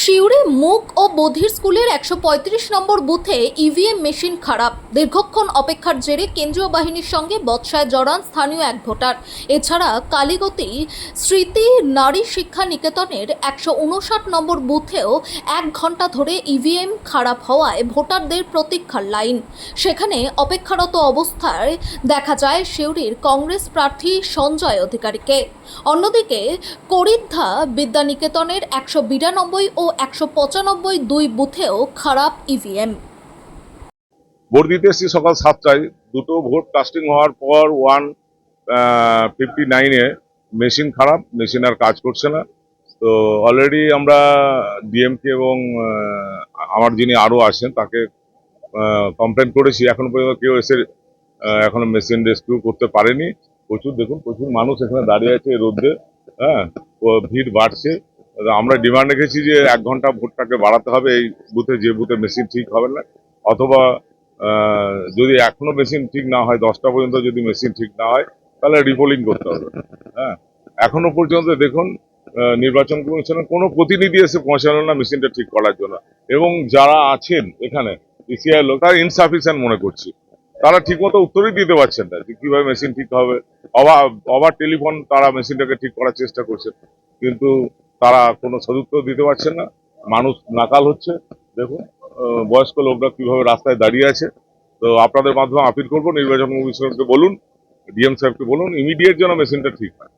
সিউড়ি মুক ও বধির স্কুলের ১৩৫ নম্বর বুথে ইভিএম মেশিন খারাপ। দীর্ঘক্ষণ অপেক্ষার জেরে কেন্দ্রীয় বাহিনীর সঙ্গে বচসায় জড়ান স্থানীয় এক ভোটার। এছাড়া কালীগতি স্মৃতি নারী শিক্ষা নিকেতনের ১৫৯ নম্বর বুথেও ১ ঘন্টা ধরে ইভিএম খারাপ হওয়ায় ভোটারদের প্রতীক্ষার লাইন। সেখানে অপেক্ষারত অবস্থায় দেখা যায় সিউড়ির কংগ্রেস প্রার্থী সঞ্জয় অধিকারীকে। অন্যদিকে করিদ্ধা বিদ্যানিকেতনের ১৯২ ও ১৯৫ দুই বুথেও খারাপ ইভিএম। ভোট দিতে এসেছি সকাল 7টায়। দুটো ভোট কাস্টিং হওয়ার পর 159-এ মেশিন খারাপ, মেশিন আর কাজ করছে না। তো অলরেডি আমরা ডিএমকে এবং আমার যিনি আরও আছেন তাকে কমপ্লেন করেছি। এখন পর্যন্ত কেউ এসে এখনো মেশিন রেস্কিউ করতে পারেনি। প্রচুর মানুষ এখানে দাঁড়িয়ে আছে রোদ্রে। হ্যাঁ, ভিড় বাড়ছে। আমরা ডিমান্ড রেখেছি যে 1 ঘন্টা ভোটটাকে বাড়াতে হবে এই বুথে, যে বুথে মেশিন ঠিক হবে না, অথবা যদি এখনো মেশিন ঠিক না হয়, 10টা পর্যন্ত যদি মেশিন ঠিক না হয় তাহলে রিপোলিং করতে হবে। হ্যাঁ, এখনো পর্যন্ত দেখুন নির্বাচন কমিশনের কোনো প্রতিনিধি এসে পৌঁছালো না মেশিনটা ঠিক করার জন্য, এবং যারা আছেন এখানে ইসিআই লোক তারা ইনসাফিসিয়েন্ট মনে করছি। তারা ঠিকমতো উত্তরই দিতে পারছেন না যে কিভাবে মেশিন ঠিক হবে। ওভার টেলিফোন তারা মেশিনটাকে ঠিক করার চেষ্টা করছেন, কিন্তু তারা কোনো সদুত্তর দিতে পারছেন না। মানুষ নাকাল হচ্ছে। দেখুন বয়স্ক লোকরা কিভাবে রাস্তায় দাঁড়িয়ে আছে। তো আপনাদের মাধ্যমে আপিল করবো নির্বাচন কমিশনকে বলুন, ডিএম সাহেবকে বলুন ইমিডিয়েট যেন মেশিনটা ঠিক হয়।